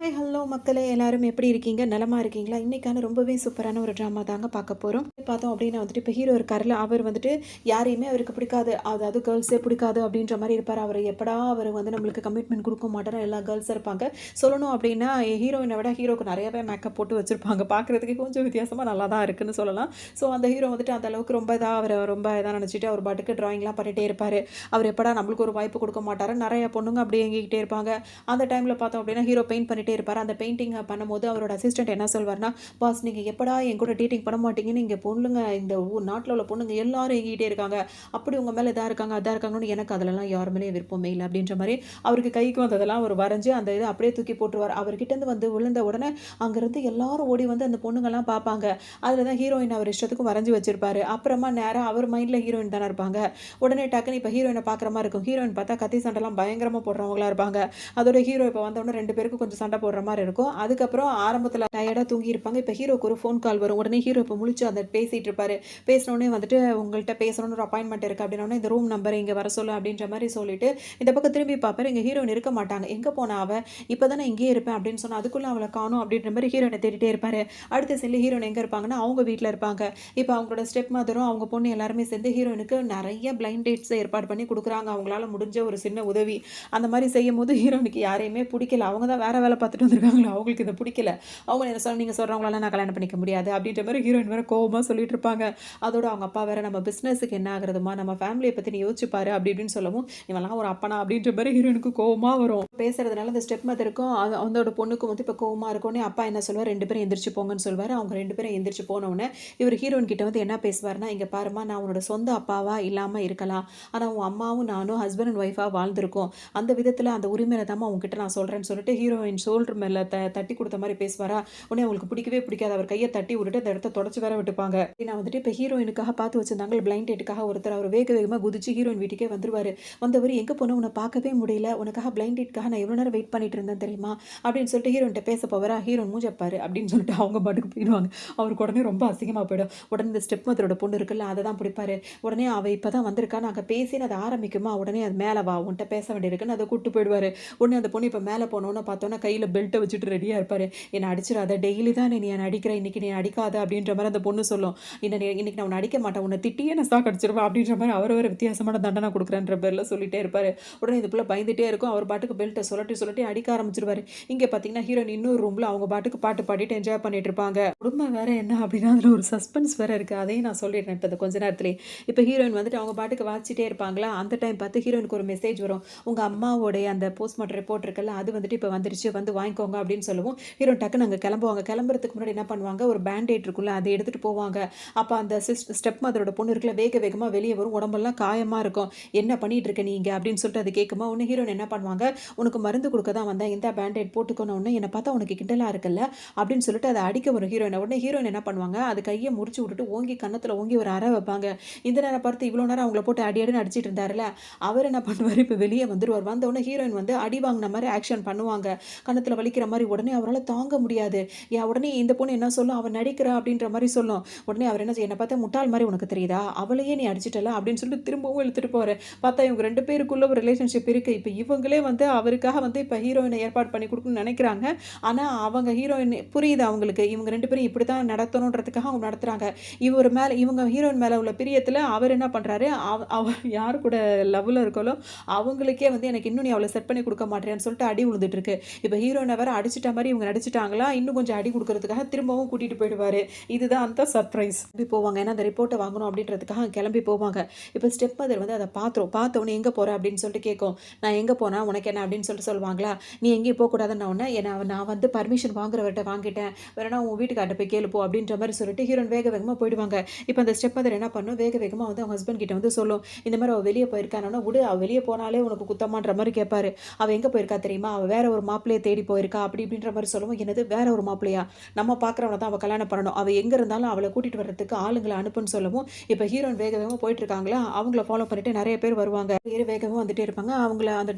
Hello மக்களே எல்லாரும் எப்படி இருக்கீங்க? நலமா இருக்கீங்களா? இன்னைக்கான ரொம்பவே சூப்பரான ஒரு ட்ராமா தாங்க பார்க்க போறோம். பார்த்தோம் அப்படின்னா வந்துட்டு இப்போ ஹீரோ இருக்கார்ல, அவர் வந்துட்டு யாரையுமே அவருக்கு பிடிக்காது. அதாவது கேர்ள்ஸே பிடிக்காது அப்படின்ற மாரி இருப்பாரு. அவர் எப்படா அவர் வந்து நம்மளுக்கு கமிட்மெண்ட் குடுக்க மாட்டாரோ எல்லா கேர்ள்ஸும் இருப்பாங்க. சொல்லணும் அப்படின்னா ஹீரோயின விட ஹீரோக்கு நெறையவே மேக்கப் போட்டு வச்சிருப்பாங்க. பார்க்குறதுக்கு கொஞ்சம் வித்தியாசமா நல்லா தான் இருக்குன்னு சொல்லலாம். ஸோ அந்த ஹீரோ வந்துட்டு அந்த அளவுக்கு ரொம்ப அவர ரொம்ப இதா நெனச்சுட்டு அவர் பாட்டுக்கு ட்ராயிங்லாம் பண்ணிட்டே இருப்பாரு. அவர் எப்படா நம்மளுக்கு ஒரு வாய்ப்பு குடுக்க மாட்டாரு. நெறைய பொண்ணுங்க அப்படியே ஏங்கிக்கிட்டே இருப்பாங்க. அந்த டைம்ல பார்த்தோம் அப்படின்னா ஹீரோ பெயிண்ட் பண்ணிட்டே இருப்பாரு. அந்த பெயிண்டிங் பண்ணும்போது அவரோட அசிஸ்டன்ட் என்ன சொல்வார்னா, "பாஸ் நீங்க எப்படா என் கூட டேட்டிங் பண்ண மாட்டீங்கன்னு இங்க பொண்ணுங்க இந்த நாட்ல உள்ள பொண்ணுங்க எல்லாரும் ஏங்கிட்டே இருக்காங்க. அப்படி உங்க மேல இதா இருக்காங்க, அதா இருக்காங்கன்னு எனக்கு அதுலலாம் யார் மேலயும் விருப்பமே இல்ல." அப்படின்ற மாரி அவருக்கு கைக்கு வந்ததெல்லாம் அவர் வரைஞ்சு அந்த இத அப்படியே தூக்கி போட்டுருவாரு. அவர்கிட்ட இருந்து வந்து விழுந்த உடனே அங்கிருந்து எல்லாரும் ஓடி வந்து அந்த பொண்ணுங்கலாம் பார்ப்பாங்க. அதுல தான் ஹீரோயின் அவர் இஷ்டத்துக்கும் வரைஞ்சு வச்சிருப்பாரு. அப்புறமா நேரா அவர் மைண்ட்ல ஹீரோயின் தானே இருப்பாங்க. உடனே டக்குன்னு இப்ப ஹீரோயின பார்க்குற மாரி இருக்கும். ஹீரோயின் பார்த்தா கத்தி சண்டைலாம் பயங்கரமா போடுறவங்களா இருப்பாங்க. அதோட ஹீரோ இப்ப வந்தவுடனே 2 பேருக்கும் கொஞ்சம் சண்டை போடுற மாரி இருக்கும். அதுக்கப்புறம் ஆரம்பத்துல டயர்டா தூங்கியிருப்பாங்க. இப்ப ஹீரோக்கு ஒரு ஃபோன் கால் வரும். உடனே ஹீரோ இப்ப முழிச்சு அந்த பேசிட்டு இருப்பாரு. பேசினோனே வந்துட்டு உங்கள்ட்ட பேசணும்னு ஒரு அப்பாயின்ட்மென்ட் இருக்கு அப்படின்னோனே, இந்த ரூம் நம்பர் இங்க வர சொல்லு அப்படின்ற மாரி சொல்லிட்டு, இந்த பக்கம் திரும்பி பார்ப்பாரு. இங்க ஹீரோயின் இருக்க மாட்டாங்க. எங்க போனா அவ? இப்பதானே இங்கேயே இருப்பேன் அப்படின்னு சொன்னா, அதுக்குள்ள அவள காணோம் அப்படின்ற மாரி ஹீரோயின தேடிட்டே இருப்பாரு. அடுத்த சீன்ல ஹீரோயின் எங்க இருப்பாங்கன்னா, அவங்க வீட்ல இருப்பாங்க. இப்ப அவங்களோட ஸ்டெப் மதரும், அவங்க பொண்ணு எல்லாருமே சேர்ந்து ஹீரோயினுக்கு நெறைய பிளைண்ட் டேட்ஸ் ஏற்பாடு பண்ணி குடுக்குறாங்க. அவங்களால முடிஞ்ச ஒரு சின்ன உதவி. அந்த மாரி செய்யும்போது ஹீரோயினுக்கு யாரையுமே புடிக்கல. அவங்க தான் வேற வேல பார்த்துட்டு வந்திருக்காங்களா, அவங்களுக்கு இது புடிக்கல. அவங்க என்ன நீங்க சொல்றவங்களலாம் நான் கல்யாணம் பண்ணிக்க முடியாது அப்படின்ற மாரி ஹீரோயின் வேற கோவமா சொல்லிட்டு இருப்பாங்க. அதோட அவங்க அப்பா வேற நம்ம பிசினஸ்க்கு என்ன ஆகுறதுமா, நம்ம ஃபேமிலிய பத்தி நீ யோசிச்சு பாரு அப்படி இப்படின்னு சொல்லவும், இவன்லாம் ஒரு அப்பனா அப்படின்ற மாரி ஹீரோயினுக்கு கோவமா வரும். பேசுறதுனால அந்த ஸ்டெப் மதருக்கும் அவங்களோட பொண்ணுக்கும் வந்து இப்ப கோவமா இருக்கோனே அப்பா என்ன சொல்லுவாரு, 2 பேரும் எந்திரிச்சு போங்கன்னு சொல்வாரு. அவங்க 2 பேரும் எந்திரிச்சு போன உடனே இவர் ஹீரோயின் கிட்ட வந்து என்ன பேசுவாருன்னா, இங்க பாரும்மா நான் உன்னோட சொந்த அப்பாவா இல்லாம இருக்கலாம். ஆனா உன் அம்மாவும் நானும் ஹஸ்பண்ட் அண்ட் ஒய்ஃபா வாழ்ந்திருக்கோம். அந்த விதத்துல அந்த உரிமையில தாம்மா உன்கிட்ட நான் சொல்றேன்னு சொல்லிட்டு ஹீரோயின் ஷோல்டர் மேல தட்டி குடுத்த மாரி பேசுவாரா. உடனே அவங்களுக்கு பிடிக்கவே பிடிக்காது. அவர் கைய தட்டி விட்டுட்டு அந்த இடத்த தொடச்சு வேற விட்டுப்பாங்க. நான் வந்துட்டு இப்ப ஹீரோயினுக்காக பார்த்து வச்சிருந்தாங்க பிளைண்ட் டேட்டுக்காக ஒருத்தர் அவர் வேக வேகமா குதிச்சு ஹீரோயின் வீட்டுக்கே வந்துருவாரு. வந்தவர் எங்க போன உன்ன பார்க்கவே முடியல. உனக்காக பிளைண்ட் டேட்காக நான் எவ்வளவு நேரம் வெயிட் பண்ணிட்டு இருந்தேன் தெரியுமா? அப்படின்னு சொல்லிட்டு ஹீரோயின்ட்ட பேச போவாரா. ஹீரோயின் மூஞ்ச பாரு அப்படின்னு சொல்லிட்டு அவங்க பாட்டுக்கு போயிடுவாங்க. அவருக்கு உடனே ரொம்ப அசிங்கமா போயிடும். உடனே இந்த ஸ்டெப் மதரோட பொண்ணு இருக்குல்ல அதை தான் பிடிப்பாரு. உடனே அவ இப்பதான் வந்திருக்கா நாங்க பேசினது ஆரம்பிக்குமா உடனே அது மேல வா உன்கிட்ட பேச வேண்டியிருக்குன்னு அதை கூட்டு போயிடுவாரு. உடனே அந்த பொண்ணு இப்ப மேல போனோன்னு பார்த்தோன்னா கையில பெல்ட்டை வச்சுட்டு ரெடியா இருப்பாரு. என்ன அடிச்சிடாத டெய்லி தான் நீ என்ன அடிக்கிற இன்னைக்கு நீ அடிக்காத அப்படின்ற மாதிரி அந்த பொண்ணு சொல்லும். இன்னைக்கு நான் உன்னை அடிக்க மாட்டேன் உன்னை திட்டியே நான் சாக்கு அடிச்சிருவேன் அப்படின்ற மாதிரி அவர் வேற வித்தியாசமான தண்டனை கொடுக்குறேன்ற பேர்ல சொல்லிட்டே இருப்பாரு. உடனே இது புள்ள பயந்துட்டே இருக்கும். அவர் பாட்டுக்கு பெல்ட்டை சொல்லட்டி சொல்லட்டி அடிக்க ஆரம்பிச்சிருவாரு. இங்க பாத்தீங்கன்னா ஹீரோயின் இன்னொரு ரூம்ல அவங்க பாட்டுக்கு பாட்டு பாடிட்டு என்ஜாய் பண்ணிட்டு இருப்பாங்க. குடும்பம் வேற என்ன அப்படின்னா அதுல ஒரு சஸ்பென்ஸ் வேற இருக்கு. அதையும் நான் சொல்லிடுறேன் இப்ப கொஞ்ச நேரத்திலே. இப்ப ஹீரோயின் வந்துட்டு அவங்க பாட்டுக்கு வாச்சிட்டே இருப்பாங்களா. அந்த டைம் பார்த்து ஹீரோயினுக்கு ஒரு மெசேஜ் வரும். உங்க அம்மாவோடைய அந்த போஸ்ட்மார்ட்டம் ரிப்போர்ட் இருக்குல்ல அது வந்துட்டு இப்ப வந்துருச்சு வந்து வாங்கிக்கோங்க அப்படின்னு சொல்லவும் ஹீரோயின் டக்குன்னு அங்க கிளம்புவாங்க. கிளம்புறதுக்கு முன்னாடி என்ன பண்ணுவாங்க, ஒரு பேண்டேட் இருக்குல்ல அதை எடுத்துட்டு போவாங்க. அப்ப அந்த ஸ்டெப் மதரோட பொண்ணு இருக்குல்ல வேக வேகமா வெளியே வரும். உடம்பெல்லாம் காயமா இருக்கும். என்ன பண்ணிட்டு இருக்க நீங்க அப்படின்னு சொல்லிட்டு அது கேட்குமா உடனே ஹீரோயின் என்ன பண்ணுவாங்க, உனக்கு மருந்து கொடுக்க தான் வந்தேன் இந்த பேண்டேட் போட்டுக்கணும் உடனே என்னை பார்த்தா உனக்கு கிண்டலா இருக்குல்ல அப்படின்னு சொல்லிட்டு அதை அடிக்க வரும் ஹீரோயின். உடனே ஹீரோயின் என்ன பண்ணுவாங்க, அது கையை முடிச்சு விட்டுட்டு ஓங்கி கன்னத்துல ஓங்கி ஒரு அறை வைப்பாங்க. இந்த நேரம் பார்த்து இவ்வளவு நேரம் அவங்கள போட்டு அடி அடின்னு அடிச்சிட்டு இருந்தாருல அவர் என்ன பண்ணுவார், இப்ப வெளியே வந்துருவார். வந்த உடனே ஹீரோயின் வந்து அடி வாங்கின மாதிரி ஆக்ஷன் பண்ணுவாங்க. கன்னத்துல வலிக்கிற மாதிரி. உடனே அவரால் தாங்க முடியாது. உடனே இந்த பொண்ணு என்ன சொல்லும், அவ நடிக்கிறா அப்படின்ற மாதிரி சொல்லும். உடனே அவர் என்ன செய்ய, என்ன பார்த்தா முட்டாள் மாதிரி உனக்கு தெரியுதா, அவளையே நீ அடிச்சிட்டல அப்படின்னு சொல்லிட்டு திரும்பவும் இழுத்துட்டு போற. பார்த்தா இவங்க 2 பேருக்குள்ள ஒரு ரிலேஷன்ஷிப் இருக்கு. இப்போ இவங்களே வந்து அவருக்காக வந்து இப்போ ஹீரோயினை ஏற்பாடு பண்ணி கொடுக்கணும்னு நினைக்கிறாங்க. ஆனா அவங்க ஹீரோயின் புரியுது அவங்களுக்கு இவங்க 2 பேரும் இப்படித்தான் நடத்தணுன்றதுக்காக அவங்க நடத்துறாங்க. இவர் மேல இவங்க ஹீரோயின் மேல உள்ள பிரியத்துல அவர் என்ன பண்றாரு, அவர் யார் கூட லவ்ல இருக்காளோ அவங்களுக்கே வந்து எனக்கு இன்னும் நீ அவளை செட் பண்ணி கொடுக்க மாட்டேன்னு சொல்லிட்டு அடி விழுந்துட்டு இருக்கு. இப்போ ஹீரோயினை வேற அடிச்சிட்ட மாதிரி இவங்க நடிச்சிட்டாங்களா, இன்னும் கொஞ்சம் அடி கொடுக்கறதுக்காக திரும்பவும் கூட்டிட்டு போயிடுவாரு. இதுதான் அந்த சர்ப்ரைஸ். இப்படி போவாங்க. ஏன்னா அந்த ரிப்போர்ட்டை வாங்கணும் அப்படின்றதுக்காக கிளம்பி போவாங்க. இப்போ ஸ்டெப் மதர் வந்து அதை பார்த்த உடனே எங்க போற அப்படின்னு சொல்லிட்டு கேட்கும். நான் எங்க போனா உனக்கு என்ன அப்படின்னு சொல்லிட்டு சொல்லுவாங்களா, நீ எங்கேயும் போகக்கூடாதுன்னு உடனே நான் வந்து பர்மிஷன் வாங்குறவர்கிட்ட வாங்கிட்டேன், வேணா உன் வீட்டுக்கார்ட்ட போய் கேளுப்போ அப்படின்ற மாதிரி சொல்லிட்டு ஹீரோயின் வேக வேகமாக போயிடுவாங்க. இப்போ அந்த ஸ்டெப் மதர் என்ன பண்ணும், வேக வேகமாக வந்து அவங்க ஹஸ்பண்ட் கிட்ட வந்து சொல்லும், இந்த மாதிரி அவள் வெளியே போயிருக்கானோன்னா விடு, அவள் வெளியே போனாலே உனக்கு குத்தமான்ற மாதிரி கேட்பாரு. அவள் எங்கே போயிருக்கா தெரியுமா, அவள் வேற ஒரு மாப்பிள்ளையை தேடி போயிருக்கா அப்படி இப்படின்ற மாதிரி சொல்லுவோம். என்னது வேற ஒரு மாப்பிள்ளையா, நம்ம பார்க்குறவனை தான் அவள் கல்யாணம் பண்ணணும், அவள் எங்கே இருந்தாலும் அவளை கூட்டிகிட்டு வர்றதுக்கு ஆளுங்களை அனுப்புன்னு சொல்லவும் இப்போ ஹீரோயின் வேக வேகமாக போயிட்டு இருக்காங்களா, அவங்கள ஃபாலோ பண்ணிட்டு நிறைய பேர் வருவாங்க. வேகமாக வந்துட்டே இருப்பாங்க. அவங்கள அந்த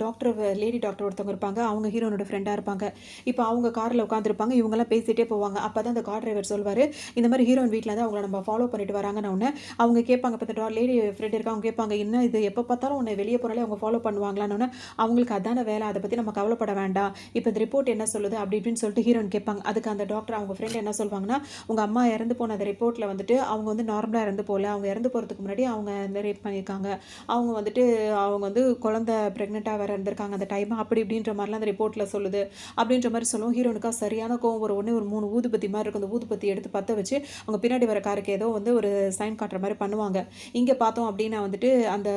லேடி டாக்டர் டாக்டர் ஒருத்தவங்க இருப்பாங்க. அவங்க ஹீரோனோட ஃப்ரெண்டா இருப்பாங்க. இப்போ அவங்க கார்ல உட்காந்துருப்பாங்க. இவங்கலாம் பேசிட்டே போவாங்க. அப்பதான் அந்த கார் டிரைவர் சொல்வாரு, இந்த மாதிரி ஹீரோயின் வீட்ல இருந்து அவங்கள நம்ம ஃபாலோ பண்ணிட்டு வராங்கன்ன உடனே அவங்க கேட்பாங்க, இப்போ லேடி ஃப்ரெண்ட் இருக்கா, அவங்க கேட்பாங்க, என்ன இது எப்போ பார்த்தாலும் உன்னை வெளியே போனாலே அவங்க ஃபாலோ பண்ணுவாங்களான்னு. அவங்களுக்கு அதான வேலை, அதை பற்றி நம்ம கவலைப்பட வேண்டாம். இப்போ இந்த ரிப்போர்ட் என்ன சொல்லுது அப்படி இப்படின்னு சொல்லிட்டு ஹீரோயின் கேட்பாங்க. அதுக்கு அந்த டாக்டர் அவங்க ஃப்ரெண்ட் என்ன சொல்வாங்கன்னா, உங்கள் அம்மா இறந்து போன அந்த ரிப்போர்ட்டில் வந்துட்டு அவங்க வந்து நார்மலாக இறந்து போகல, அவங்க இறந்து போகிறதுக்கு முன்னாடி அவங்க இந்த ரேப் பண்ணியிருக்காங்க, அவங்க வந்துட்டு அவங்க வந்து குழந்தை ப்ரெக்னெண்ட்டாக வேறு இருந்திருக்காங்க அந்த டைம், அப்படி இப்படின்ற மாதிரிலாம் அந்த ரிப்போர்ட்டில் சொல்லுது அப்படின்ற மாதிரி சொல்லுவோம். ஹீரோனுக்கா சரியான கோவம் ஒரு ஒன்று ஒரு 3 ஊதுபத்தி மாதிரி இருக்கும். அந்த ஊதுபத்தி எடுத்து பற்ற வச்சு அவங்க பின்னாடி வர காருக்கு ஏதோ வந்து ஒரு சைன் காட்டுற மாதிரி பண்ணுவாங்க. இங்கே பார்த்தோம் அப்படின்னா வந்துட்டு அந்த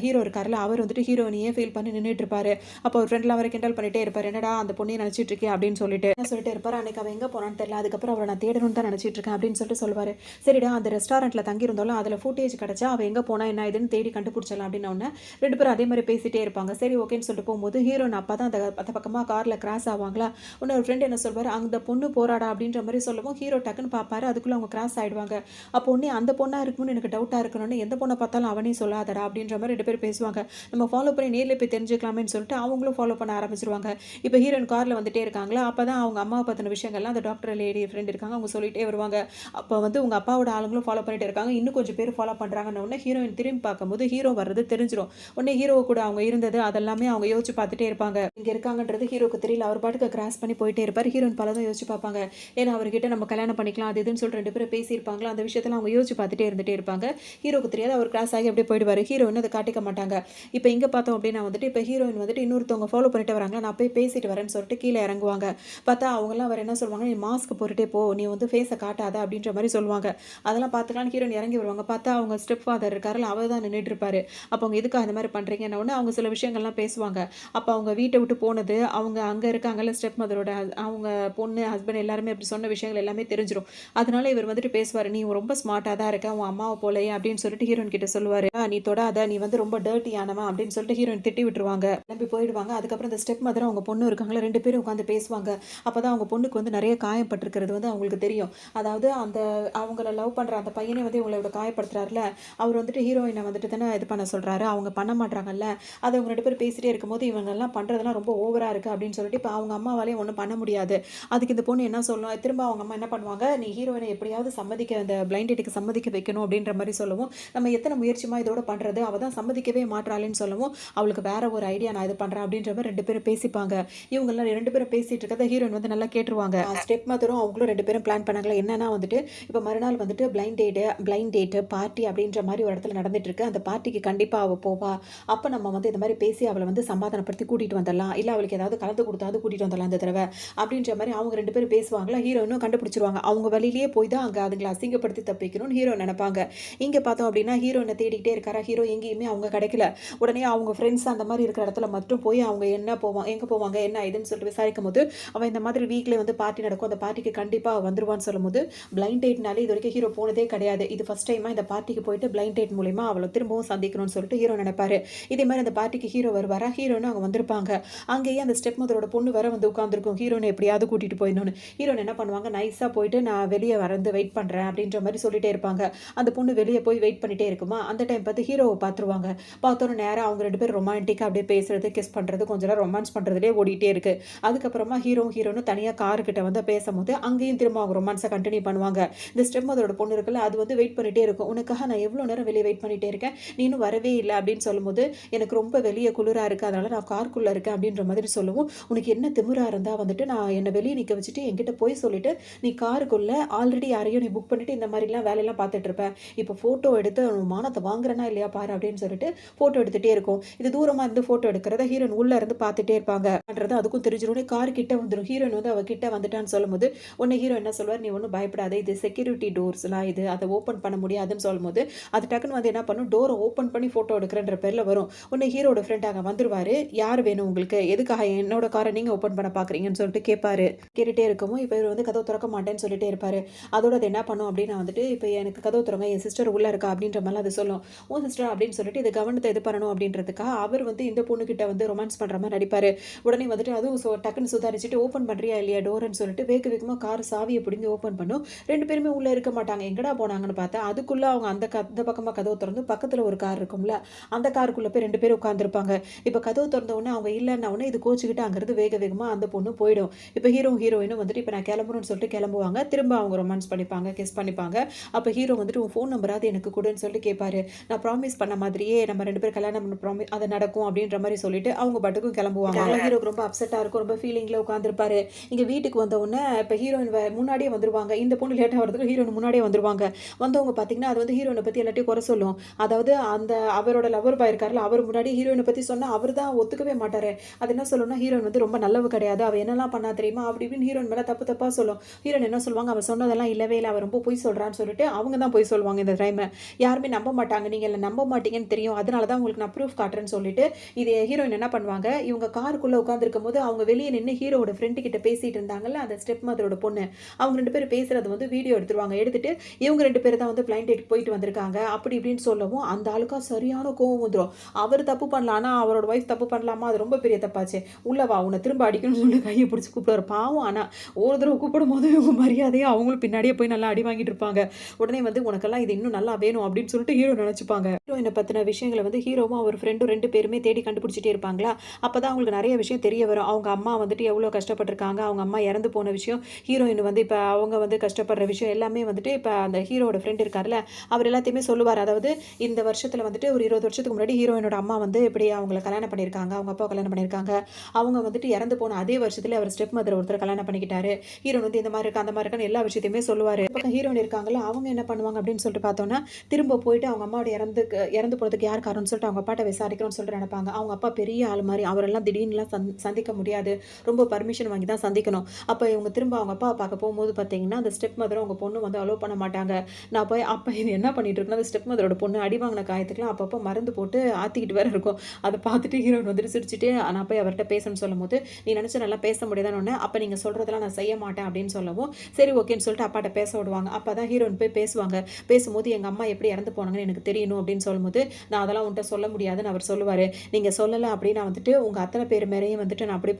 ஹீரோ இருக்கார்ல, அவர் வந்துட்டு ஹீரோயினையே ஃபீல் பண்ணி நின்றுட்டு இருப்பாரு. அப்போ ஒரு ஃப்ரெண்டில் அவரை கிண்டல் பண்ணிட்டே இருப்பார், என்னடா அந்த பொண்ணையை நினச்சிட்டு இருக்கேன் அப்படின்னு சொல்லிட்டு இருப்பார். அன்னைக்கு அவன் எங்கே போனான்னு தெரியல, அதுக்கப்புறம் அவரை நான் தேடணும்னு தான் நினச்சிட்டு இருக்கேன் அப்படின்னு சொல்லிட்டு சொல்லுவார். சரிடா அந்த ரெஸ்டாரண்ட்டில் தங்கியிருந்தாலும் அதில் ஃபுட்டேஜ் கிடச்சா அவன் எங்கே போனா என்ன இதுன்னு தேடி கண்டுபிடிச்சலாம் அப்படின்னு ஒன்று ரெண்டு பேரும் அதே மாதிரி பேசிட்டே இருப்பாங்க. சரி ஓகேன்னு சொல்லிட்டு போகும்போது ஹீரோயின் அப்போ தான் அந்த பக்கமாக காரில் கிராஸ் ஆவாங்களா. உன்ன ஒரு ஃப்ரெண்ட் என்ன சொல்வார், அந்த பொண்ணு போராடா அப்படின்ற மாதிரி சொல்லவும் ஹீரோ டக்குன்னு பார்ப்பாரு, அதுக்குள்ளே அவங்க கிராஸ் ஆகிடுவாங்க. அப்போ ஒன்றே அந்த பொண்ணாக இருக்கும்னு எனக்கு டவுட்டாக இருக்கணும்னு, எந்த பொண்ணை பார்த்தாலும் அவனே சொல்லாதடா அப்படின்ற மாதிரி 2 பேர் பேசுவாங்க. நம்ம ஃபாலோ பண்ணி நேரில் போய் தெரிஞ்சுக்கலாமேன்னு சொல்லிட்டு அவங்களும் ஃபாலோ பண்ண ஆரம்பிச்சிருவாங்க. இப்போ ஹீரோயின் காரில் வந்துட்டே இருக்காங்களா, அப்போ தான் அவங்க அம்மாவை பற்றின விஷயங்கள்லாம் அந்த டாக்டர் லேடி ஃப்ரெண்ட் இருக்காங்க அவங்க சொல்லிட்டே வருவாங்க. அப்போ வந்து உங்கள் அப்பாவோட ஆளுங்களும் ஃபாலோ பண்ணிட்டு இருக்காங்க, இன்னும் கொஞ்சம் பேர் ஃபாலோ பண்ணுறாங்கன்னு உடனே ஹீரோயின் திரும்பி பார்க்கும்போது ஹீரோ வர்றது தெரிஞ்சிடும். உடனே ஹீரோ கூட அவங்க இருந்தது அதெல்லாமே அவங்க யோசிச்சு பார்த்துட்டே இருப்பாங்க. இங்கே இருக்காங்கன்றது ஹீரோக்கு தெரியல, அவர் பாட்டுக்கு கிராஸ் பண்ணி போயிட்டே இருப்பார். ஹீரோயின் பலதும் யோசிச்சு பார்ப்பாங்க, ஏன்னா அவர்கிட்ட நம்ம கல்யாணம் பண்ணிக்கலாம் அது இதுன்னு சொல்லிட்டு 2 பேரும் பேசியிருப்பாங்களா, அந்த விஷயத்தெல்லாம் அவங்க யோசிச்சு பார்த்துட்டே இருந்துகிட்டே இருப்பாங்க. ஹீரோக்கு தெரியாது, அவர் கிராஸ் ஆகி அப்படியே போயிடுவார். ஹீரோயின் அதை காட்டிக்க மாட்டாங்க. இப்போ இங்கே பார்த்தோம் அப்படின்னா வந்துட்டு இப்போ ஹீரோயின் வந்துட்டு இன்னொருத்தவங்க ஃபாலோ பண்ணிட்டு வராங்க, நான் போய் பேசிட்டு வரேன்னு சொல்லிட்டு கீழே இறங்குவாங்க. பார்த்தா அவங்களாம் அவர் என்ன சொல்லுவாங்க, நீ மாஸ்க் போட்டுட்டே போ, நீ வந்து ஃபேஸை காட்டாத அப்படின்ற மாதிரி சொல்லுவாங்க. அதெல்லாம் பார்த்துக்கலாம் ஹீரோயின் இறங்கி வருவாங்க. பார்த்தா அவங்க ஸ்டெப் ஃபாதர் இருக்காருல்ல, அவர் தான் நின்றுட்டு இருப்பாரு. அப்போ அவங்க எதுக்காக அந்த மாதிரி பண்ணுறீங்கன்னு உடனே அவங்க சில விஷயங்கள்லாம் பேசுவாங்க. அப்போ அவங்க வீட்டை விட்டு போனது, அவங்க அங்கே இருக்காங்கல்ல ஸ்டெப் மதரோட அவங்க பொண்ணு ஹஸ்பண்ட் எல்லாருமே அப்படி சொன்ன விஷயங்கள் எல்லாமே தெரிஞ்சிடும். அதனால இவர் வந்துட்டு பேசுவார், நீ ரொம்ப ஸ்மார்ட்டாக தான் இருக்க உன் அம்மாவை போலையே அப்படின்னு சொல்லிட்டு ஹீரோயின் கிட்ட சொல்லுவார். நீ தொடாத, நீ வந்து ரொம்ப டர்ட்டியானவன் அப்படின்னு சொல்லிட்டு ஹீரோயின் திட்டி விட்டுருவாங்க. கிளம்பி போயிடுவாங்க. அதுக்கப்புறம் இந்த ஸ்டெப் மதர் அவங்க பொண்ணு இருக்காங்களா 2 பேரும் உட்காந்து பேசுவாங்க. அப்போ தான் அவங்க பொண்ணுக்கு வந்து நிறைய காயப்பட்டிருக்கிறது வந்து அவங்களுக்கு தெரியும். அதாவது அந்த அவங்கள லவ் பண்ணுற அந்த பையனை வந்து இவங்களோட காயப்படுத்துறாருல, அவர் வந்துட்டு ஹீரோயினை வந்துட்டு தானே இது பண்ண சொல்கிறாரு, அவங்க பண்ண மாட்டாங்கல்ல. அதை அவங்க 2 பேர் பேசிட்டே இருக்கும்போது இவங்கெல்லாம் பண்ணுறதுலாம் ரொம்ப ஓவராக இருக்குது அப்படின்னு சொல்லிட்டு இப்போ அவங்க அம்மாவாலே ஒன்றும் பண்ண முடியாது. அதுக்கு இந்த பொண்ணு என்ன சொல்லணும், திரும்ப அவங்க அம்மா என்ன பண்ணுவாங்க, நீ ஹீரோயினை எப்படியாவது சம்மதிக்க அந்த பிளைண்ட் டேட்டுக்கு சம்மதிக்க வைக்கணும் அப்படின்ற மாதிரி சொல்லவும், நம்ம எத்தனை முயற்சிமா இதோட பண்ணுறது, அவள் தான் சம்மதிக்கவே மாட்டாளேன்னு சொல்லவும் அவளுக்கு வேற ஒரு ஐடியா நான் இது பண்ணுறேன் அப்படின்ற மாதிரி 2 பேரும் பேசிப்பாங்க. இவங்கெல்லாம் 2 பேரும் பேசிட்டு இருக்கதை ஹீரோயின் வந்து நல்லா கேட்டுருவாங்க. ஸ்டெப் மதரும் அவங்களும் 2 பேரும் பிளான் பண்ணாங்களா என்னன்னா வந்துட்டு இப்போ மறுநாள் வந்துட்டு பிளைண்ட் டேட்டு பார்ட்டி அப்படின்ற மாதிரி ஒரு இடத்துல நடந்துட்டு இருக்கு. அந்த பார்ட்டிக்கு கண்டிப்பாக அவள் போவா. அப்போ நம்ம வந்து இந்த மாதிரி பேசி அவளை வந்து சமாதானப்படுத்தி கூட்டிகிட்டு வந்துடலாம், இல்லை அவளுக்கு ஏதாவது கலந்து கொடுத்தாது கூட்டிகிட்டு வந்துடலாம் இந்த தடவை அப்படின்ற மாதிரி அவங்க 2 பேரும் பேசுவாங்களா. ஹீரோயினும் கண்டுபிடிச்சிருவாங்க, அவங்க வழியிலேயே போய் தான் அங்கே அதுங்களை அசிங்கப்படுத்தி தப்பிக்கணும்னு ஹீரோ நினைப்பாங்க. இங்கே பார்த்தோம் அப்படின்னா ஹீரோயினை தேடிக்கிட்டே இருக்காரா, ஹீரோ எங்கேயுமே அவங்க கிடைக்கல. உடனே அவங்க ஃப்ரெண்ட்ஸ் அந்த மாதிரி இருக்கிற இடத்துல மட்டும் போய் அவங்க எங்கே போவாங்க என்ன இதுன்னு சொல்லிட்டு விசாரிக்கும் போது அவன் இந்த மாதிரி வீக்லேயே வந்து பார்ட்டி நடக்கும், அந்த பார்ட்டிக்கு கண்டிப்பாக வந்துருவான்னு சொல்லும் போது பிளைண்ட் டேட்னாலே இது வரைக்கும் ஹீரோ போனதே கிடையாது, இது ஃபர்ஸ்ட் டைமாக இந்த பார்ட்டிக்கு போயிட்டு பிளைண்ட் டேட் மூலிமா அவளை திரும்பவும் சந்திக்கணும்னு சொல்லிட்டு ஹீரோ நினைப்பாரு. இதே மாதிரி அந்த பார்ட்டிக்கு ஹீரோ வருவாரா, ஹீரோன்னு அவங்க வந்திருப்பாங்க. அங்கேயே அந்த ஸ்டெப் மதரோட பொண்ணு வர வந்து உட்காந்துருக்கும், ஹீரோனை எப்படியாவது கூட்டிகிட்டு போயிடணும்னு. ஹீரோன் என்ன பண்ணுவாங்க, நைஸாக போயிட்டு நான் வெளியே வந்து வெயிட் பண்ணுறேன் அப்படின்ற மாதிரி சொல்லிட்டே இருப்பாங்க. அந்த பொண்ணு வெளியே போய் வெயிட் பண்ணிட்டே இருக்குமா, அந்த டைம் பார்த்து ஹீரோவை பார்த்துருவாங்க. பார்த்தோன்னு நேராக அவங்க 2 பேரும் ரொமான்டிக்காக அப்படியே பேசுறது கிஸ் பண்ணுறது கொஞ்சம் நேரம் ரொமான்ஸ் பண்ணுறதுலேயே ஓடிட்டே இருக்கு. அதுக்கப்புறமா ஹீரோன்னு தனியாக காருக்கிட்ட வந்து பேசும்போது அங்கேயும் திரும்ப அவங்க ரொமான்ஸை கண்டினியூ பண்ணுவாங்க. இந்த ஸ்டெப் மதரோட பொண்ணு இருக்குல்ல, அது வந்து வெயிட் பண்ணிட்டே இருக்கும், உனக்காக நான் எவ்வளோ நேரம் வெளியே வெயிட் பண்ணிட்டே இருக்கேன், நீனும் வரவே இல்லை அப்படின்னு சொல்லும்போது எனக்கு ரொம்ப வெளியே குளிராக இருக்குது அதனால நான் காருக்குள்ளே இருக்கேன் அப்படின்ற மாதிரி சொல்லுவோம். உனக்கு என்ன திமிராக இருந்தால் வந்துட்டு நான் என்னை வெளியே நிற்க வச்சுட்டு என்கிட்ட போய் சொல்லிட்டு நீ காருக்குள்ளே ஆல்ரெடி யாரையும் நீ புக் பண்ணிட்டு இந்த மாதிரிலாம் வேலையெல்லாம் பார்த்துட்டு இருப்பேன், இப்போ ஃபோட்டோ எடுத்து மானத்தை வாங்குறேன்னா இல்லையா பாரு அப்படின்னு சொல்லிட்டு ஃபோட்டோ எடுத்துகிட்டே இருக்கும். இது தூரமாக இருந்து ஃபோட்டோ எடுக்கிறத ஹீரோயின் உள்ளே இருந்து பார்த்துட்டே இருப்பாங்க. அதுக்கும் தெரிஞ்சிடும், கார் கிட்ட வந்துடும். ஹீரோயின் வந்து அவள் கிட்ட வந்துட்டான்னு சொல்லும்போது உன்னை ஹீரோ என்ன சொல்வார், நீ ஒன்றும் பயப்படாத, இது செக்யூரிட்டி டோர்ஸ்லாம், இது அதை ஓப்பன் பண்ண முடியாதுன்னு சொல்லும்போது அது டக்குன்னு வந்து என்ன பண்ணும், டோரை ஓப்பன் பண்ணி ஃபோட்டோ எடுக்கிறன்ற பேரில் வரும். உன்னை ஹீரோட ஃப்ரெண்ட் அங்கே வந்துருவார், யார் வேணும் உங்களுக்கு, எதுக்காக என்னோட காரை நீங்கள் ஓப்பன் பண்ண பார்க்குறீங்கன்னு சொல்லிட்டு கேட்பாரு. கேட்டுகிட்டே இருக்கவும் இப்போ இவர் வந்து கதவு திறக்க மாட்டேன்னு சொல்லிட்டே இருப்பார். அதோட அது என்ன பண்ணும் அப்படின்னா வந்துட்டு இப்போ எனக்கு கதவு திறங்க, என் சிஸ்டர் உள்ளே இருக்கா அப்படின்ற மாதிரி அது சொல்லும். உன் சிஸ்டர் அப்படின்னு சொல்லிட்டு இது கவனத்தை இது பண்ணணும் அப்படின்றதுக்காக அவர் வந்து இந்த பொண்ணுக்கிட்ட வந்து ரொமான்ஸ் பண்ணுற மாதிரி நடிப்பார். உடனே வந்துட்டு அதுவும் டக்குன்னு சுதாரிச்சுட்டு ஓப்பன் பண்ணுறியா இல்லையா டோர்ன்னு சொல்லிட்டு வேகமாக கார் சாவியை பிடிங்கி ஓப்பன் பண்ணும். 2 பேருமே உள்ளே இருக்க மாட்டாங்க, எங்கடா போனாங்கன்னு பார்த்தா அதுக்குள்ளே அவங்க அந்த பக்கமாக கதவு திறந்து பக்கத்தில் ஒரு கார் இருக்கும்ல, அந்த காருக்குள்ளே போய் 2 பேரும் உட்காந்துருப்பாங்க. இப்போ கதவு திறந்த உடனே அவங்க இல்லைன்னா உடனே இது கோச்சுக்கிட்டு அங்கேருந்து வேக வேகமாக அந்த பொண்ணு போயிடும். இப்போ ஹீரோயினும் வந்துட்டு இப்போ நான் கிளம்புறேன்னு சொல்லிட்டு கிளம்புவாங்க. திரும்ப அவங்க ரொமான்ஸ் பண்ணிப்பாங்க, கிஸ் பண்ணிப்பாங்க. அப்போ ஹீரோ வந்துட்டு உன் ஃபோன் நம்பராவது எனக்கு கொடுன்னு சொல்லிட்டு கேட்பாரு. நான் ப்ராமிஸ் பண்ண மாதிரியே நம்ம 2 பேரும் கல்யாணம் பண்ண அது நடக்கும் அப்படின்ற மாதிரி சொல்லிட்டு அவங்க பாட்டுக்கும் கிளம்புவாங்க. ஹீரோக்கு ரொம்ப அப்செட்டாக இருக்கும், ரொம்ப ஃபீலிங்கில் உட்காந்துருப்பாரு. இங்கே வீட்டுக்கு வந்த உடனே இப்போ ஹீரோயின் முன்னாடியே வந்துருவாங்க. இந்த பொண்ணு லேட்டாக வரதுக்கு ஹீரோயின் முன்னாடியே வந்துருவாங்க. வந்தவங்க பார்த்தீங்கன்னா அது வந்து ஹீரோயினை பற்றி எல்லாத்தையும் குறை சொல்லும். அதாவது அந்த அவரோட லவர் பாய் இருக்கார்ல, அவர் முன்னாடி ஹீரோயினை பற்றி சொன்னால் அவர் தான் ஒத்துக்கவே மாட்டார். அது என்ன சொல்லணும்னா ஹீரோயின் வந்து ரொம்ப நல்லவு கிடையாது, அவள் என்னெல்லாம் பண்ணா தெரியுமா அப்படி இப்படின்னு ஹீரோயின் மேலே தப்பு தப்பாக சொல்லும். ஹீரோயின் என்ன சொல்லுவாங்க, அவர் சொன்னதெல்லாம் இல்லவே இல்லை, அவர் ரொம்ப பொய் சொல்கிறான்னு சொல்லிட்டு அவங்க தான் பொய் சொல்லுவாங்க. இந்த டைமை யாருமே நம்ப மாட்டாங்க. நீங்கள் இல்லை நம்ப மாட்டீங்கன்னு தெரியும், அதனால தான் உங்களுக்கு நான் ப்ரூஃப் காட்டுறேன்னு சொல்லிட்டு இது ஹீரோயின் என்ன பண்ணுவாங்க, இவங்க காருக்குள்ளே உட்காந்துருக்கும் போது அவங்க வெளியே நின்று ஹீரோட ஃப்ரெண்டு கிட்ட பேசிட்டு இருந்தாங்கல்ல, அந்த ஸ்டெப் மதரோட பொண்ணு, அவங்க 2 பேரும் பேசுறது வந்து வீடியோ எடுத்துருவாங்க. எடுத்துட்டு இவங்க 2 பேர் தான் வந்து பிளைண்ட் டேட் போயிட்டு வந்திருக்காங்க அப்படி இப்படின்னு சொல்லவும் அந்த ஆளுக்கா சரியான கோவம் வந்துடும். அவர் தப்பு பண்ணலாம், ஆனால் அவரோட ஒய்ஃப் தப்பு பண்ணலாமா, அது ரொம்ப பெரிய தப்பாச்சு, உள்ளவா உன்னை திரும்ப அடிக்கணும்னு சொல்லி கையை பிடிச்சி கூப்பிடுவார். பாவம் ஆனால் ஒரு தடவை கூப்பிடும் போது இவங்க மரியாதையை அவங்களும் பின்னாடியே போய் நல்லா அடி வாங்கிட்டு இருப்பாங்க. உடனே வந்து உனக்கெல்லாம் இது இன்னும் நல்லா வேணும் அப்படின்னு சொல்லிட்டு ஹீரோ நினச்சிப்பாங்க. ஹீரோயினை பற்றின விஷயங்களை வந்து ஹீரோவும் அவர் ஃப்ரெண்டும் 2 பேருமே தேடி கண்டுபிடிச்சிட்டே இருப்பாங்களா. அப்போ தான் அவங்களுக்கு நிறைய விஷயம் தெரிய வரும். அவங்க அம்மா வந்துட்டு எவ்வளோ கஷ்டப்பட்டிருக்காங்க, அவங்க அம்மா இறந்து போன விஷயம், ஹீரோயின் வந்து இப்போ அவங்க வந்து கஷ்டப்படுற விஷயம் எல்லாமே வந்துட்டு இப்போ அந்த ஹீரோட ஃப்ரெண்ட் இருக்கார்ல அவர் எல்லாத்தையுமே சொல்லுவார். அதாவது இந்த வருஷத்தில் வந்துட்டு ஒரு 20 வருஷத்துக்கு முன்னாடி ஹீரோயினோட அம்மா வந்து இப்படி அவங்கள கல்யாணம் பண்ணியிருக்காங்க, அவங்க அப்பா கல்யாணம் பண்ணியிருக்காங்க. அவங்க வந்துட்டு இறந்து போன அதே வருஷத்துல அவர் ஸ்டெப் மதர் ஒருத்தர் கல்யாணம் பண்ணிக்கிட்டாரு. ஹீரோயின் வந்து இந்த மாதிரி இருக்கா அந்த மாதிரி இருக்கான்னு எல்லா விஷயத்தையுமே சொல்லுவார். இப்போ ஹீரோயின் இருக்காங்களா அவங்க என்ன பண்ணுவாங்க அப்படின்னு சொல்லிட்டு பார்த்தோன்னா திரும்ப போயிட்டு அவங்க அம்மாவோட இறந்து போனதுக்கு யார் காரணம்னு சொல்லிட்டு அவங்க அப்பாட்ட விசாரிக்கணும்னு சொல்லிட்டு நினைப்பாங்க. அவங்க அப்பா பெரிய ஆள் மாதிரி, அவரெல்லாம் திடீர்னுலாம் சந்திக்க முடியாது, ரொம்ப பர்மிஷன் வாங்கி தான் சந்திக்கணும். அப்போ இவங்க திரும்ப அவங்க அப்பா பார்க்க போகும்போது பார்த்தீங்கன்னா அந்த ஸ்டெப் மதரும் அவங்க பொண்ணு வந்து அலோவ் பண்ண மாட்டாங்க. நான் போய் அப்போ இது என்ன பண்ணிட்டு இருக்கேன், அந்த ஸ்டெப் மதரோட பொண்ணு அடி வாங்கின காயத்துக்குலாம் அப்பப்போ மருந்து போட்டு ஆற்றிக்கிட்டு வேற இருக்கும். அதை பார்த்துட்டு ஹீரோயின் வந்துட்டு சிரிச்சுட்டு நான் போய் அவர்கிட்ட பேசணும்னு சொல்லும் போது நீ நினச்சி நல்லா பேச முடியாதான்னு ஒன்று, அப்போ நீங்கள் சொல்கிறதெல்லாம் நான் செய்ய மாட்டேன் அப்படின்னு சொல்லவும் சரி ஓகேன்னு சொல்லிட்டு அப்பாட்ட பேச விடுவாங்க. அப்போ தான் ஹீரோயின் போய் பேசுவாங்க. பேசும்போது எங்கள் அம்மா எப்படி இறந்து போனாங்கன்னு எனக்கு தெரியணும் அப்படின்னு சொல்லும்போது நான் அதெல்லாம் உன்ட்ட சொல்ல முடியாதுன்னு அவர் சொல்லுவார். நீங்கள் சொல்லலை அப்படின்னா வந்துட்டு உங்கள் அத்தனை பேர் மேலேயும் வந்துட்டு நான் அப்படி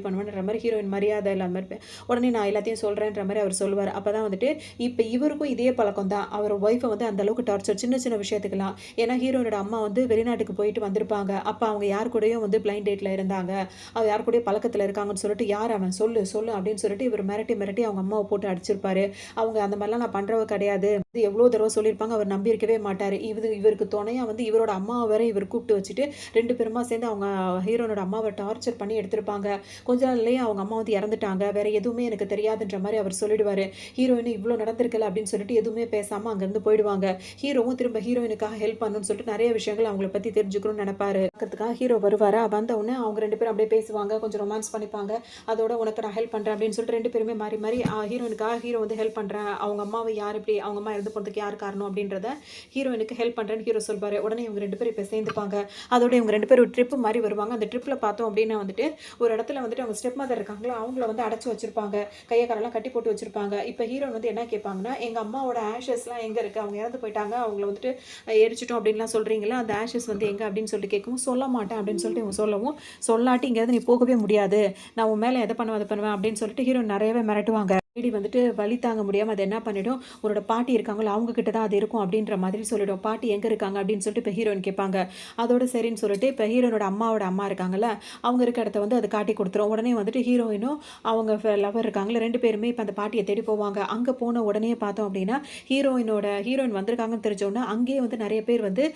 பண்ணுவேன்ற மாதிரி ஹீரோயின் மரியாதை இல்லாத மாதிரி உடனே நான் எல்லாத்தையும் சொல்கிறேன்ற மாதிரி அவர் சொல்லுவார். அப்போ தான் வந்துட்டு இப்போ இவருக்கும் இதே பழக்கம் தான். அவர் ஒய்ஃபை வந்து அந்த அளவுக்கு டார்ச்சர் சின்ன சின்ன விஷயத்துக்கெல்லாம். ஏன்னா ஹீரோனோட அம்மா வந்து வெளிநாட்டுக்கு போயிட்டு வந்திருப்பாங்க. அப்போ அவங்க யார் கூடயும் வந்து பிளைண்ட் டேட்டில் இருந்தாங்க, அவர் யார் கூட பழக்கத்தில் இருக்காங்கன்னு சொல்லிட்டு யார் அவன் சொல்லு சொல்லு அப்படின்னு சொல்லிட்டு இவர் மிரட்டி அவங்க அம்மாவை போட்டு அடிச்சிருப்பாரு. அவங்க அந்த மாதிரிலாம் நான் பண்ணுறவ கிடையாது, எவ்வளோ தடவை சொல்லியிருப்பாங்க, அவர் நம்பியிருக்கவே மாட்டார். இவருக்கு துணையாக வந்து இவரோட அம்மாவை வேற இவர் கூப்பிட்டு வச்சுட்டு 2 பேருமா சேர்ந்து அவங்க ஹீரோனோட அம்மாவை டார்ச்சர் பண்ணி எடுத்திருப்பாங்க. கொஞ்ச நாள்லேயே அவங்க அம்மா வந்து இறந்துட்டாங்க, வேற எதுவுமே எனக்கு தெரியாதுன்ற மாதிரி அவர் சொல்லிடுவார். ஹீரோயின் இவ்வளோ நடந்திருக்கல அப்படின்னு சொல்லிட்டு எதுவுமே பேசாமல் அங்கேருந்து போயிடுவாங்க. ஹீரோவும் திரும்ப ஹீரோயினுக்காக ஹெல்ப் பண்ணணும்னு சொல்லிட்டு நிறைய விஷயங்கள் அவங்கள பற்றி தெரிஞ்சுக்கணும்னு நினைப்பாரு. பார்க்கறதுக்காக ஹீரோ வருவாரா, வந்த உடனே அவங்க 2 பேரும் அப்படியே பேசுவாங்க, கொஞ்சம் ரொமான்ஸ் பண்ணிப்பாங்க. அதோட உனக்கு நான் ஹெல்ப் பண்ணுறேன் அப்படின்னு சொல்லிட்டு 2 பேருமே மாறி மாறி ஹீரோயினுக்காக ஹீரோ வந்து ஹெல்ப் பண்ணுறேன், அவங்க அம்மாவை யார் இப்படி அவங்க அம்மா இறந்து போகிறதுக்கு யார் காரணம் அப்படின்றத ஹீரோயினுக்கு ஹெல்ப் பண்ணுறேன்னு ஹீரோ சொல்வார். உடனே இவங்க 2 பேரும் இப்போ சேர்ந்துப்பாங்க. அதோட இவங்க 2 பேரும் ஒரு ட்ரிப் மாதிரி வருவாங்க. அந்த ட்ரிப்பில் பார்த்தோம் அப்படின்னா வந்துட்டு ஒரு இடத்துல வந்துட்டு அவங்க ஸ்டெப் மதர் இருக்காங்களா அவங்கள வந்து அடைச்சி வச்சிருப்பாங்க, கையை காலெல்லாம் கட்டி போட்டு வச்சிருப்பாங்க. இப்போ ஹீரோயின் வந்து என்ன கேட்பாங்கன்னா எங்கள் அம்மாவோட ஆஷஸ்லாம் எங்கே இருக்குது, அவங்க இறந்து போயிட்டாங்க, அவங்கள வந்துட்டு எரிச்சிட்டோம் அப்படின்லாம் சொல்கிறீங்களா, அந்த ஆஷஸ் வந்து எங்கே அப்படின்னு சொல்லிட்டு கேட்கவும் சொல்ல மாட்டேன் அப்படின்னு சொல்லிட்டு இவங்க சொல்லவும் சொல்லாட்டி இங்கேருந்து நீ போகவே முடியாது, நான் உன் மேலே எதை பண்ணுவேன் அப்படின்னு சொல்லிட்டு ஹீரோயின் நிறையவே மிரட்டுவாங்க. லேடி வந்துட்டு வலி தாங்க முடியாமல் அது என்ன பண்ணிடும், உன்னோட பாட்டி இருக்காங்களோ அவங்க கிட்ட தான் அது இருக்கும் அப்படின்ற மாதிரி சொல்லிடும். பாட்டி எங்கே இருக்காங்க அப்படின்னு சொல்லிட்டு இப்போ ஹீரோயின் கேட்பாங்க. அதோட சரின்னு சொல்லிட்டு இப்போ ஹீரோனோட அம்மாவோட அம்மா இருக்காங்கல்ல அவங்க இருக்க இடத்த வந்து அது காட்டி கொடுத்துரும். உடனே வந்துட்டு ஹீரோயினும் அவங்க லவர் இருக்காங்களே 2 பேருமே இப்போ அந்த பாட்டியை தேடி போவாங்க. அங்கே போன உடனே பார்த்தோம் அப்படின்னா ஹீரோயின் வந்திருக்காங்கன்னு தெரிஞ்சோன்னா அங்கேயே வந்து நிறைய பேர் வந்து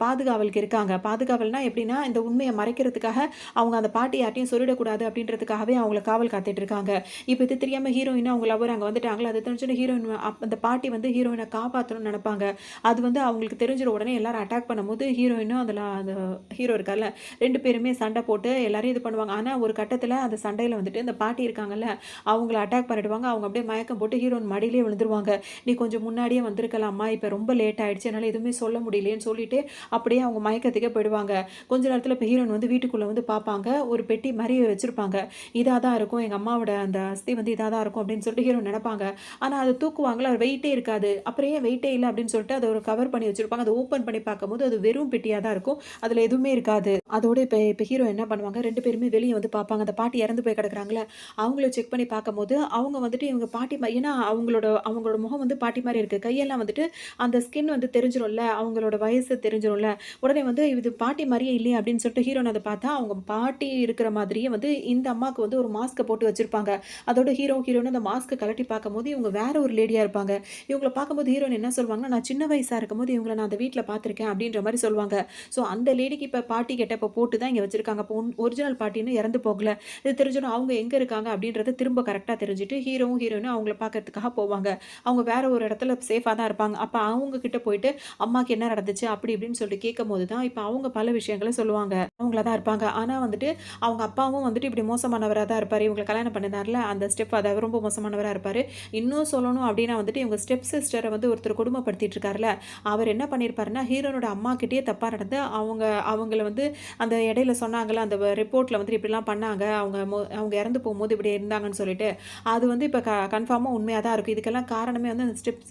பாதுகாவலுக்கு இருக்காங்க. பாதுகாவல்னா எப்படின்னா இந்த உண்மையை மறைக்கிறதுக்காக அவங்க அந்த பாட்டி யார்ட்டையும் சொல்லிடக்கூடாது அப்படின்றதுக்காகவே அவங்கள காவல் காத்துட்டு இருக்காங்க. இப்போ இது தெரியாமல் ஹீரோயினை அவங்க லவர் அங்கே வந்துட்டாங்களா, அது தெரிஞ்சுட்டு ஹீரோயின் அந்த பாட்டி வந்து ஹீரோயினை காப்பாற்றணும்னு நினைப்பாங்க. அது வந்து அவங்களுக்கு தெரிஞ்சிட உடனே எல்லாரும் அட்டாக் பண்ணும்போது ஹீரோயினும் அதில் அந்த ஹீரோ இருக்கார்ல 2 பேருமே சண்டை போட்டு எல்லாரையும் இது பண்ணுவாங்க. ஆனால் ஒரு கட்டத்தில் அந்த சண்டையில் வந்துட்டு இந்த பாட்டி இருக்காங்கல்ல அவங்கள அட்டாக் பண்ணிடுவாங்க. அவங்க அப்படியே மயக்கம் போட்டு ஹீரோயின் மடியிலே விழுந்துருவாங்க. நீ கொஞ்சம் முன்னாடியே வந்திருக்கலாமா, இப்போ ரொம்ப லேட் ஆகிடுச்சு, என்னால் எதுவுமே சொல்ல முடியலேன்னு சொல்லிட்டு அப்படியே அவங்க மயக்கத்துக்கே போயிடுவாங்க. கொஞ்ச நேரத்தில் இப்போ ஹீரோயின் வந்து வீட்டுக்குள்ளே வந்து பார்ப்பாங்க, ஒரு பெட்டி மாதிரி வச்சுருப்பாங்க. இதாக தான் இருக்கும், எங்கள் அம்மாவோட அந்த அஸ்தி வந்து இதாக தான் இருக்கும் இருக்கும் அப்படின்னு சொல்லிட்டு ஹீரோ நினைப்பாங்க. ஆனா அத தூக்குவாங்கல்ல, அது வெயிட்டே இருக்காது. அப்புறம் ஏன் வெயிட்டே இல்ல அப்படின்னு சொல்லிட்டு அத ஒரு கவர் பண்ணி வச்சிருப்பாங்க. அத ஓப்பன் பண்ணி பார்க்கும்போது அது வெறும் பெட்டியா தான் இருக்கும். அதுல எதுவுமே இருக்காது. அதோட இப்ப இப்ப ஹீரோ என்ன பண்ணுவாங்க, 2 பேருமே வெளிய வந்து பார்ப்பாங்க. அந்த பாட்டி இறந்து போய் கிடக்குறாங்கல்ல, அவங்கள செக் பண்ணி பார்க்கும்போது, அவங்க வந்துட்டு இவங்க பாட்டி ஏன்னா அவங்களோட அவங்களோட முகம் வந்து பாட்டி மாரி இருக்கு. கையெல்லாம் வந்துட்டு அந்த ஸ்கின் வந்து தெரிஞ்சிரும்ல, அவங்களோட வயசு தெரிஞ்சிரும்ல. உடனே வந்து இது பாட்டி மாரியே இல்லையே அப்படின்னு சொல்லிட்டு ஹீரோயின் அத பார்த்தா, அவங்க பாட்டி இருக்கிற மாதிரியே வந்து இந்த அம்மாக்கு வந்து ஒரு மாஸ்க்க போட்டு வச்சிருப்பாங்க. அதோட ஹீரோயின் அந்த மாஸ்க்க கழட்டி பார்க்கும்போது, இவங்க வேற ஒரு லேடியா இருப்பாங்க. இவங்கள பார்க்கும்போது ஹீரோயின் என்ன சொல்வாங்கன்னா, "நான் சின்ன வயசா இருக்கும்போது இவங்கள நான் அந்த வீட்ல பார்த்துருக்கேன்." அப்படின்ற மாரி சொல்வாங்க. ஸோ அந்த லேடிக்கு இப்ப பாட்டி கெட்டப்ப போட்டு தான் இங்க வச்சிருக்காங்க. அப்போ ஒரிஜினல் பாட்டி இன்னும் இறந்து போகல. இது தெரிஞ்சோனே அவங்க எங்க இருக்காங்க அப்படின்றத திரும்ப கரெக்ட்டா தெரிஞ்சுட்டு, ஹீரோயினும் அவங்கள பார்க்கறதுக்காக போவாங்க. அவங்க வேற ஒரு இடத்துல சேஃபா தான் இருப்பாங்க. அப்ப அவங்க கிட்ட போயிட்டு, "அம்மாக்கு என்ன நடந்துச்சு?" அப்படி இப்படின்னு சொல்லிட்டு கேட்கும்போது தான், இப்ப அவங்க பல விஷயங்கள சொல்லுவாங்க. அவங்களா தான் இருப்பாங்க. ஆனா வந்துட்டு, அவங்க அப்பாவும் வந்துட்டு இப்படி மோசமானவரா தான் இருப்பாரு. இவங்கள கல்யாணம் பண்ணினார்ல, அந்த ஸ்டெப் அதாவது ரொம்ப மோசமானவரா இருப்பாரு. இன்னும் சொல்லணும் அப்படின்னா வந்துட்டு, இவங்க ஸ்டெப் சிஸ்டர வந்து ஒருத்தர் கொடுமைப்படுத்திட்டு இருக்கார்ல, அவர் என்ன பண்ணியிருப்பாருன்னா, ஹீரோனோட அம்மாகிட்டயே தப்பா நடந்து, அவங்கள வந்து அந்த இடையில சொன்னாங்கல்ல, அந்த ரிப்போர்ட்ல வந்துட்டு இப்படிலாம் பண்ணாங்க. அவங்க இறந்து போம்போது இப்படி இருந்தாங்கன்னு சொல்லிட்டு, அது வந்து இப்ப கன்ஃபார்மா உண்மையா தான் இருக்கு. இதுக்கெல்லாம் காரணமே வந்து அந்த ஸ்டெப்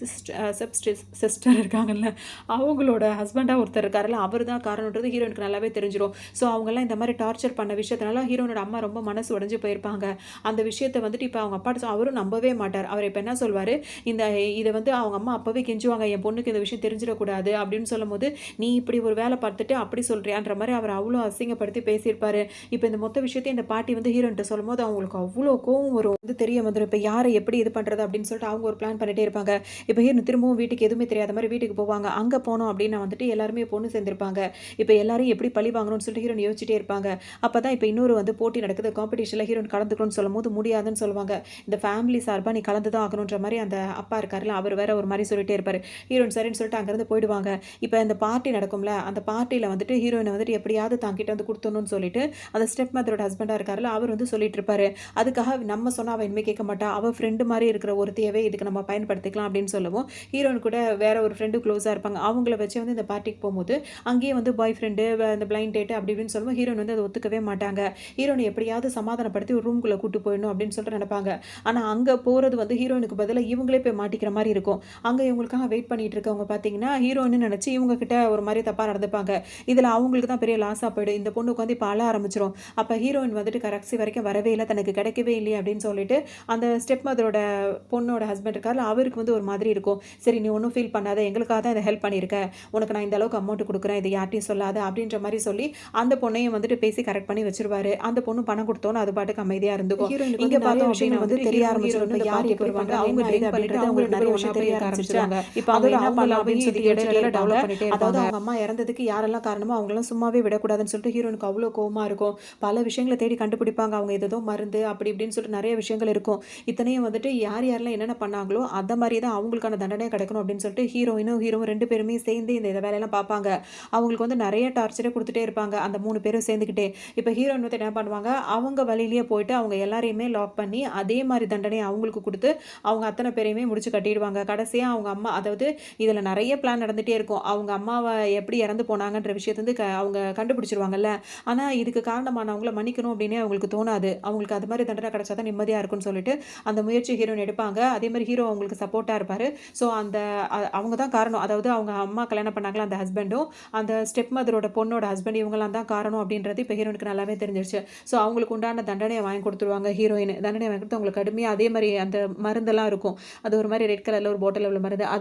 சிஸ்டர் இருக்காங்கல்ல, அவங்களோட ஹஸ்பண்டா ஒருத்தர் இருக்காருல்ல, அவரு தான் காரணம்ன்றது ஹீரோயினுக்கு நல்லாவே தெரிஞ்சிரும். ஸோ அவங்கலாம் இந்த மாரி டார்ச்சர் பண்ண விஷயத்தினால ஹீரோனோட அம்மா ரொம்ப மனசு உடைஞ்சு போயிருப்பாங்க. அந்த விஷயத்த வந்துட்டு இப்ப அவங்க அப்பாட்ட அவரும் நம்பவே மாட்டார். அவர் இப்ப என்ன சொல்வாரு, இந்த இத வந்து அவங்க அம்மா அப்பவே கெஞ்சுவாங்க, "என் பொண்ணுக்கு இந்த விஷயம் தெரிஞ்சிடக்கூடாது." அப்படின்னு சொல்லும்போது, "நீ இப்படி ஒரு வேல பார்த்துட்டு அப்படி சொல்றியான்ற" மாரி அவர் அவ்ளோ அசிங்கப்படுத்தி பேசியிருப்பாரு. இப்ப இந்த மொத்த விஷயத்தையும் இந்த பாட்டி வந்து ஹீரோயின்ட்ட சொல்லும்போது, அவங்களுக்கு அவ்ளோ கோவம் வரும். வந்து தெரிய வந்துரும். இப்ப யார எப்படி இது பண்றது அப்படின்னு சொல்லிட்டு அவங்க ஒரு பிளான் பண்ணிட்டே இருப்பாங்க. இப்ப ஹீரோயின் திரும்பவும் வீட்டுக்கு எதுவுமே தெரியாத மாரி வீட்டுக்கு போவாங்க. அங்க போனோம் அப்படின்னா வந்துட்டு எல்லாருமே பொண்ணு சேர்ந்திருப்பாங்க. இப்ப எல்லாரையும் எப்படி பழி வாங்கணும்னு சொல்லிட்டு ஹீரோயின் யோசிச்சுட்டே இருப்பாங்க. அப்பதான் இப்ப இன்னொரு வந்து போட்டி நடக்குது. காம்படிஷன்ல ஹீரோயின் கலந்துக்கணும்னு சொல்லும்போது முடியாதுன்னு சொல்லுவாங்க. இந்த ஃபேமிலி சார்பா நீ கலந்து தான் ஆகணுன்ற மாரி அந்த அப்பா இருக்காருல்ல, அவர் வேற ஒரு மாரி சொல்லிட்டே இருப்பாரு. ஹீரோயின் சரின்னு சொல்லிட்டு அங்கிருந்து போயிடுவாங்க. இப்ப இந்த பார்ட்டி நடக்கும்ல, அந்த பார்ட்டில வந்துட்டு ஹீரோயின வந்துட்டு எப்படியாவது தாங்கிட்ட வந்து குடுத்துடணும்னு சொல்லிட்டு, அந்த ஸ்டெப் மதரோட ஹஸ்பண்டா இருக்காருல்ல, அவர் வந்து சொல்லிட்டு இருப்பாரு. அதுக்காக நம்ம சொன்னா அவ இனிமே கேட்க மாட்டா. அவ ஃப்ரெண்ட் மாரி இருக்கிற ஒருத்தியவே இதுக்கு நம்ம பயன்படுத்திக்கலாம் அப்படின்னு சொல்லவும், ஹீரோயின் கூட வேற ஒரு ஃப்ரெண்டு க்ளோஸா இருப்பாங்க. அவங்கள வச்சு வந்து இந்த பார்ட்டிக்கு போம்போது, அங்கேயே வந்து பாய் ஃப்ரெண்டு இந்த பிளைண்ட் டேட் அப்படி இப்படின்னு சொல்லும்போது ஹீரோயின் வந்து அத ஒத்துக்கவே மாட்டாங்க. ஹீரோயின எப்படியாவது சமாதானப்படுத்தி ஒரு ரூம்குள்ள கூட்டு போயிடணும் அப்படின்னு சொல்லிட்டு நினைப்பாங்க. ஆனா அங்க போறது வந்து ஹீரோயினுக்கு பதிலா இவங்களே போய் மாட்டிக்கிற மாரி இருக்கும். அங்க இவங்களுக்காக வெயிட் பண்ணிட்டு இருக்கவங்க பார்த்தீங்கன்னா, ஹீரோயின்னு நினைச்சு இவங்க கிட்ட ஒரு மாரி தப்பா நடந்துப்பாங்க. இதுல அவங்களுக்கு தான் பெரிய லாஸா போயிடும். இந்த பொண்ணு உட்காந்து இப்ப அழ ஆரம்பிச்சுரும். அப்ப ஹீரோயின் வந்துட்டு கடைசி வரைக்கும் வரவே இல்ல. தனக்கு கிடைக்கவே இல்லையே அப்படின்னு சொல்லிட்டு, அந்த ஸ்டெப் மதரோட பொண்ணோட ஹஸ்பண்ட் இருக்கார்ல, அவருக்கு வந்து ஒரு மாதிரி இருக்கும். சரி நீ ஒண்ணும் ஃபீல் பண்ணாத. எங்களுக்காக தான் இத ஹெல்ப் பண்ணியிருக்க. உனக்கு நான் இந்த அளவுக்கு அமௌண்ட் குடுக்குறேன். இத யார்ட்டயும் சொல்லாத அப்படின்ற மாரி சொல்லி, அந்த பொண்ணையும் வந்துட்டு பேசி கரெக்ட் பண்ணி வச்சுருவாரு. அந்த பொண்ணு பணம் குடுத்தோன அது பாட்டுக்கு அமைதியா இருந்துக்கும். ஹீரோயினுக்கு இங்க பார்த்தோம் விஷயங்கள் வந்து தெரிய ஆரம்பிச்சிரும். இப்ப யார் எப்படி வருவாங்க, அவங்க ட்ரிங்க் பண்ணிட்டு அவங்களுக்கு நிறைய விஷயம் தெரிய ஆரம்பிச்சுருவாங்க. இப்ப அவங்க என்ன பண்ணலாம் அப்படின்னு சொல்லி இடையில டெவலப் பண்ணிட்டே இருப்பாங்க. அதாவது அவங்க அம்மா இறந்ததுக்கு யாரெல்லாம் காரணமோ அவங்களலாம் சும்மாவே விடக்கூடாதுன்னு சொல்லிட்டு ஹீரோயினுக்கு அவ்ளோ கோவமா இருக்கும். பல விஷயங்கள தேடி கண்டுபிடிப்பாங்க. அவங்க ஏதேதோ மருந்து அப்படி இப்படின்னு சொல்லிட்டு நிறைய விஷயங்கள் இருக்கும். இத்தனையும் வந்துட்டு யார் யாரெல்லாம் என்னென்ன பண்ணாங்களோ, அந்த மாரி தான் அவங்களுக்கான தண்டனை கிடைக்கணும் அப்படின்னு சொல்லிட்டு ஹீரோவும் 2 பேருமே சேர்ந்து இந்த வேலையெல்லாம் பார்ப்பாங்க. அவங்களுக்கு வந்து நிறைய டார்ச்சரே குடுத்துட்டே இருப்பாங்க. அந்த 3 பேரும் சேர்ந்துக்கிட்டே. இப்ப ஹீரோயின் வந்து என்ன பண்ணுவாங்க, அவங்க வழியிலேயே போயிட்டு அவங்க எல்லாரையுமே லாக் பண்ணி, அதே மாரி தண்டனைய அவங்களுக்கு குடுத்து, அவங்க அத்தன பேரையுமே முடிச்சு கட்டிடுவாங்க. கடைசியா அவங்க அம்மா அதாவது இதுல நெறைய பிளான் நடந்துட்டே இருக்கும். அவங்க அம்மாவ எப்படி இறந்து போனாங்கன்ற விஷயத்த வந்து அவங்க கண்டுபிடிச்சுருவாங்கல்ல. ஆனா இதுக்கு காரணமானவங்கள மன்னிக்கணும் அப்டின்னே அவங்களுக்கு தோணாது. அவங்களுக்கு அது மாரி தண்டனை கிடைச்சா தான் நிம்மதியா இருக்கும்னு சொல்லிட்டு, அந்த முயற்சி ஹீரோயின் எடுப்பாங்க. அதே மாரி ஹீரோ அவங்களுக்கு சப்போர்ட்டா இருப்பாரு. ஸோ அந்த அவங்க தான் காரணம். அதாவது அவங்க அம்மா கல்யாணம் பண்ணாங்கல்ல அந்த ஹஸ்பண்டும், அந்த ஸ்டெப் மதரோட பொண்ணோட ஹஸ்பண்ட் இவங்கலாம் தான் காரணம் அப்டின்றது இப்ப ஹீரோயினுக்கு நல்லாவே தெரிஞ்சிருச்சு. ஸோ அவங்களுக்கு உண்டான தண்டனைய வாங்கி குடுத்துருவாங்க ஹீரோயின். தண்டனைய வாங்கி குடுத்து அவங்களுக்கு கடுமையா அதே மாரி அந்த மருந்தெல்லாம் இருக்கும். அது ஒரு மாரி ரெட் கலர்ல ஒரு பாட்டில்ல உள்ள மருந்து. அதெல்லாம்